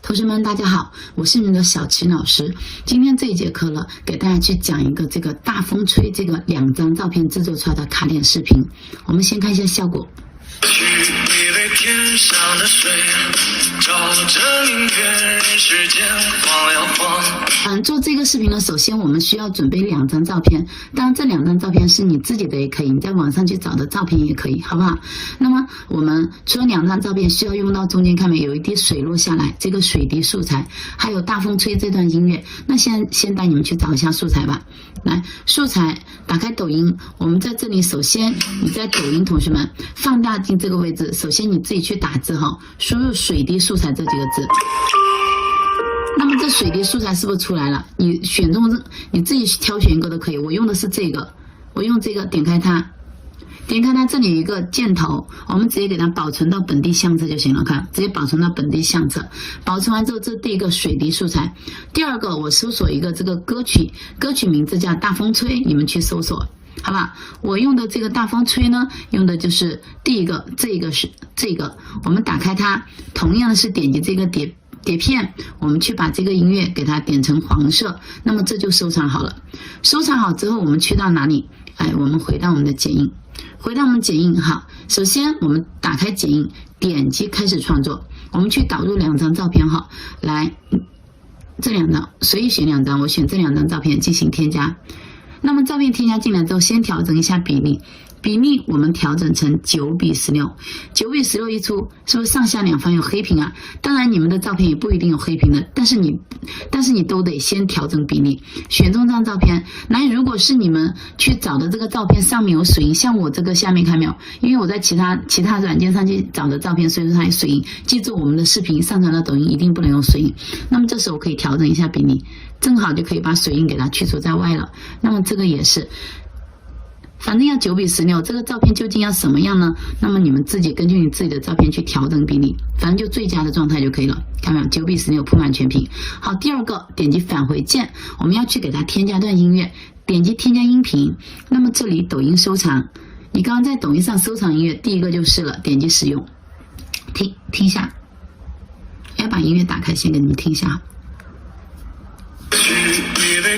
同学们大家好，我是你们的小齐老师。今天这一节课了，给大家去讲一个这个大风吹这个2张照片制作出来的卡点视频。我们先看一下效果。天上的水照着明月，人世间晃呀晃。做这个视频呢，首先我们需要准备2张照片，当然这2张照片是你自己的也可以，你在网上去找的照片也可以，好不好？那么我们除了2张照片，需要用到中间看没有一滴水落下来，这个水滴素材，还有大风吹这段音乐。那先带你们去找一下素材吧。来，素材打开抖音，我们在这里首先你在抖音同学们放大镜这个位置，首先你自己去打字哈，输入水滴素材这几个字。那么这水滴素材是不是出来了？你选中你自己挑选一个都可以，我用的是这个，我用这个点开它，这里有一个箭头，我们直接给它保存到本地相册就行了。看，直接保存到本地相册。保存完之后，这是第一个水滴素材。第二个，我搜索一个这个歌曲名字叫大风吹，你们去搜索。好吧，我用的这个大风吹呢，用的就是第一个，这个是这个，我们打开它，同样的是点击这个碟片，我们去把这个音乐给它点成黄色，那么这就收藏好了。收藏好之后，我们去到哪里？我们回到我们的剪映，好，首先我们打开剪映，点击开始创作，我们去导入2张照片哈，来这2张随意选2张，我选这2张照片进行添加。那么照片添加进来之后，先调整一下比例我们调整成9:16一出，是不是上下两方有黑屏啊？当然你们的照片也不一定有黑屏的，但是你都得先调整比例，选中张照片来。如果是你们去找的这个照片上面有水印，像我这个下面看没有？因为我在其他软件上去找的照片，所以说它有水印。记住我们的视频上传到抖音一定不能用水印。那么这时候我可以调整一下比例，正好就可以把水印给它去除在外了。那么这个也是。反正要9:16，这个照片究竟要什么样呢？那么你们自己根据你自己的照片去调整比例，反正就最佳的状态就可以了。看到没有？9:16铺满全屏。好，第二个点击返回键，我们要去给它添加段音乐，点击添加音频。那么这里抖音收藏，你刚刚在抖音上收藏音乐，第一个就是了，点击使用，听一下。要把音乐打开，先给你们听一下。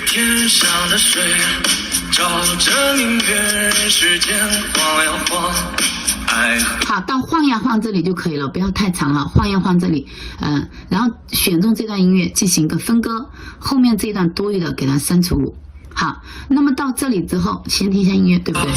天上的水照着明月，人世间晃呀晃。好，到晃呀晃这里就可以了，不要太长了。晃呀晃这里，然后选中这段音乐进行一个分割，后面这段多余的给它删除。好，那么到这里之后，先听一下音乐，对不对？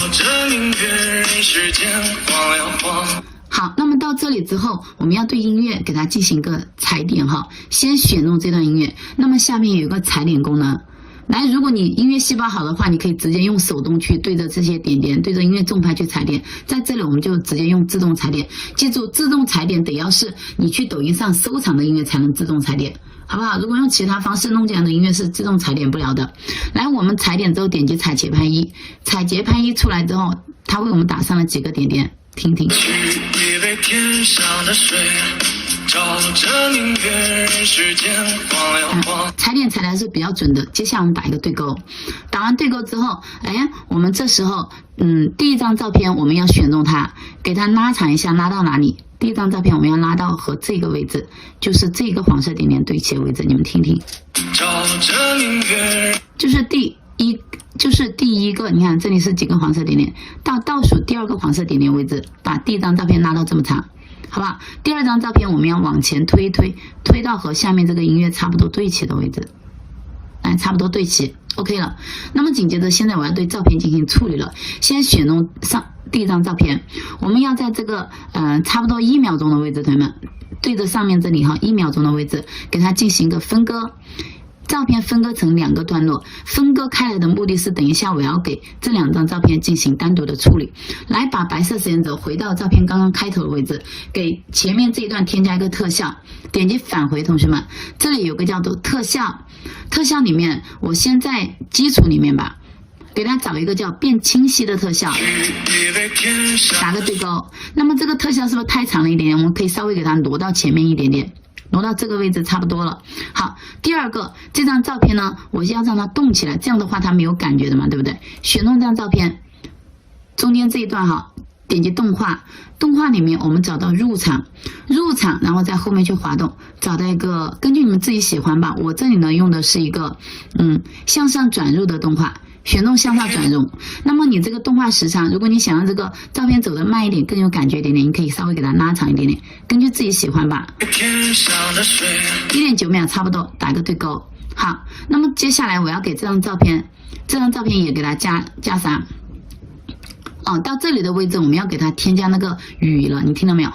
好，那么到这里之后，我们要对音乐给它进行一个踩点哈。先选中这段音乐，那么下面有一个踩点功能。来，如果你音乐细胞好的话，你可以直接用手动去对着这些点点，对着音乐重拍去踩点。在这里我们就直接用自动踩点。记住，自动踩点得要是你去抖音上收藏的音乐才能自动踩点，好不好？如果用其他方式弄这样的音乐是自动踩点不了的。来，我们踩点之后点击踩节拍1，踩节拍1出来之后，它为我们打上了几个点点，听听。天上的水照着明月，人世间晃呀晃。踩点踩的还是比较准的。接下来我们打一个对勾，打完对勾之后，我们这时候，第一张照片我们要选中它，给它拉长一下，拉到哪里？第一张照片我们要拉到和这个位置，就是这个黄色点点对齐的位置，你们听听。照着明月，就是第一个，你看这里是几个黄色点点，到倒数第2个黄色点点位置，把第一张照片拉到这么长。好吧，第2张照片我们要往前推到和下面这个音乐差不多对齐的位置，差不多对齐 ，OK 了。那么紧接着，现在我要对照片进行处理了。先选中第一张照片，我们要在这个差不多1秒钟的位置，同学们对着上面这里哈，1秒钟的位置给它进行一个分割。照片分割成2个段落，分割开来的目的是等一下我要给这2张照片进行单独的处理。来，把白色时间轴回到照片刚刚开头的位置，给前面这一段添加一个特效，点击返回。同学们，这里有个叫做特效，特效里面我先在基础里面吧，给它找一个叫变清晰的特效，打个对勾。那么这个特效是不是太长了一点点？我们可以稍微给它挪到前面一点点。挪到这个位置差不多了。好，第二个，这张照片呢，我要让它动起来，这样的话它没有感觉的嘛，对不对？选中这张照片，中间这一段哈，点击动画，动画里面我们找到入场，然后在后面去滑动，找到一个根据你们自己喜欢吧。我这里呢用的是一个向上转入的动画，选动向上转入。那么你这个动画时长，如果你想让这个照片走得慢一点，更有感觉一点点，你可以稍微给它拉长一点点，根据自己喜欢吧。1.9秒差不多，打个对勾。好，那么接下来我要给这张照片也给它加啥？到这里的位置我们要给它添加那个雨了，你听到没有？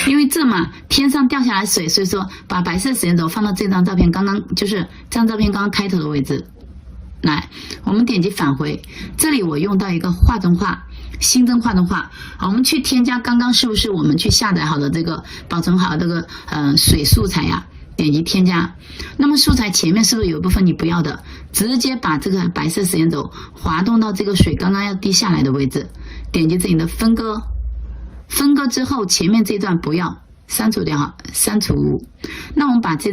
因为这嘛，天上掉下来水，所以说把白色时间轴放到这张照片就是这张照片刚刚开头的位置。来，我们点击返回，这里我用到一个画中画，新增画中画。好，我们去添加刚刚是不是我们去下载好的这个保存好的这个水素材呀？点击添加，那么素材前面是不是有一部分你不要的？直接把这个白色时间轴滑动到这个水刚刚要滴下来的位置，点击这里的分割，分割之后前面这段不要，删除掉哈，删除。那我们把这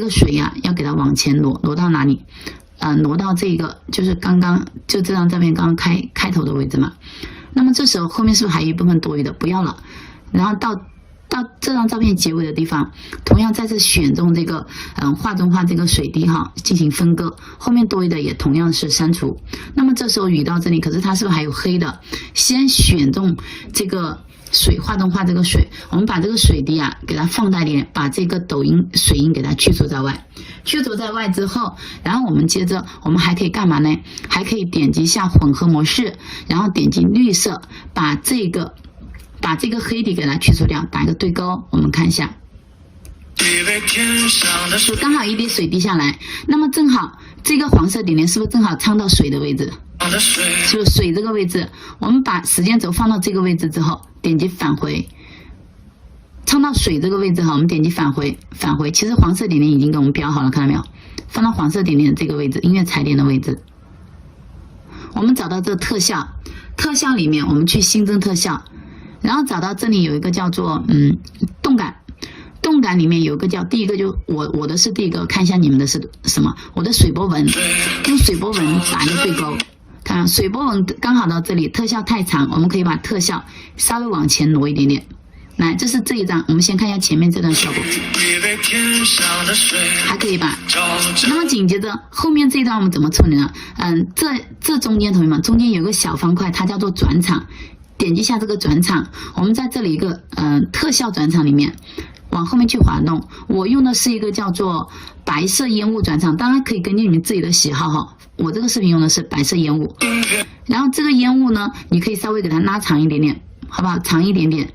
个水呀，要给它往前挪到哪里？挪到这个就是就这张照片刚刚开头的位置嘛。那么这时候后面是不是还有一部分多余的？不要了，然后到这张照片结尾的地方，同样再次选中这个画中画这个水滴哈，进行分割，后面多余的也同样是删除。那么这时候雨到这里，可是它是不是还有黑的？先选中这个画中画这个水，我们把这个水滴啊给它放大一点，把这个水印给它去除在外。去除在外之后，然后我们接着我们还可以干嘛呢？还可以点击一下混合模式，然后点击绿色，把这个黑底给它去除掉，打一个对勾，我们看一下，就刚好一滴水滴下来，那么正好这个黄色点点是不是正好唱到水的位置？就水这个位置，我们把时间轴放到这个位置之后，点击返回，唱到水这个位置哈，我们点击返回，其实黄色点点已经给我们标好了，看到没有？放到黄色点点的这个位置，音乐踩点的位置，我们找到这个特效里面，我们去新增特效。然后找到这里有一个叫做动感里面有一个叫第一个就我的是第一个，看一下你们的是什么？我的水波纹，用水波纹打一个对勾，看水波纹刚好到这里，特效太长，我们可以把特效稍微往前挪一点点。来，这是这一张，我们先看一下前面这段效果，还可以吧？那么紧接着后面这一段我们怎么处理呢？这中间同学们，中间有个小方块，它叫做转场。点击一下这个转场，我们在这里一个特效转场里面往后面去滑动，我用的是一个叫做白色烟雾转场，当然可以根据你们自己的喜好哈。我这个视频用的是白色烟雾，然后这个烟雾呢，你可以稍微给它拉长一点点，好不好？长一点点，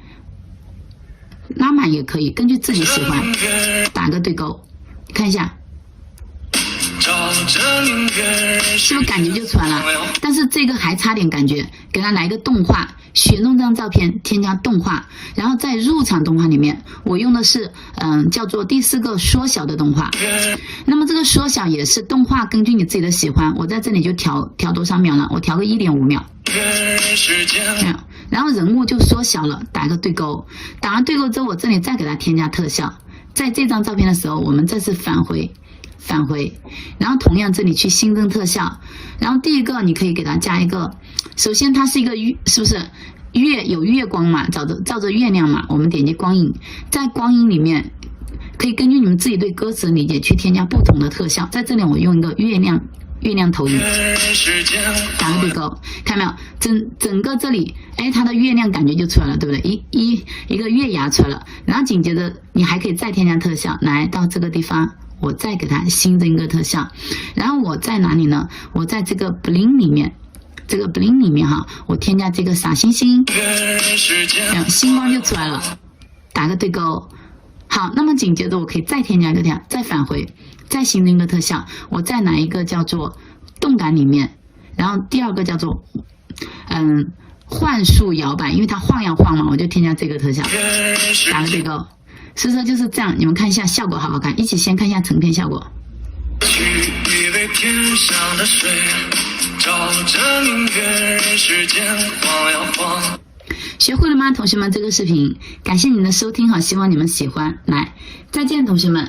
拉满也可以，根据自己喜欢，打个对勾，看一下。是不是感觉就出来了？但是这个还差点感觉，给它来个动画，选中这张照片，添加动画，然后在入场动画里面，我用的是叫做第4个缩小的动画。那么这个缩小也是动画，根据你自己的喜欢，我在这里就调多少秒呢？我调个1.5秒。然后人物就缩小了，打个对勾，打完对勾之后，我这里再给它添加特效，在这张照片的时候，我们再次返回，然后同样这里去新增特效，然后第一个你可以给它加一个，首先它是一个是不是有月光嘛，照着月亮嘛，我们点击光影，在光影里面可以根据你们自己对歌词理解去添加不同的特效，在这里我用一个月亮投影，打个对勾，看到没有？整个这里，哎，它的月亮感觉就出来了，对不对？一个月牙出来了，然后紧接着你还可以再添加特效，来到这个地方。我再给它新增一个特效，然后我在哪里呢？我在这个 bling 里面，哈，我添加这个傻星星，星光就出来了，打个对勾。好，那么紧接着我可以再添加一个特效，再返回，再新增一个特效，我再拿一个叫做动感里面，然后第2个叫做幻术摇摆，因为它晃呀晃嘛，我就添加这个特效，打个对勾。所以说就是这样，你们看一下效果好不好看？一起先看一下成片效果。学会了吗，同学们？这个视频感谢你们的收听，好，希望你们喜欢。来，再见，同学们。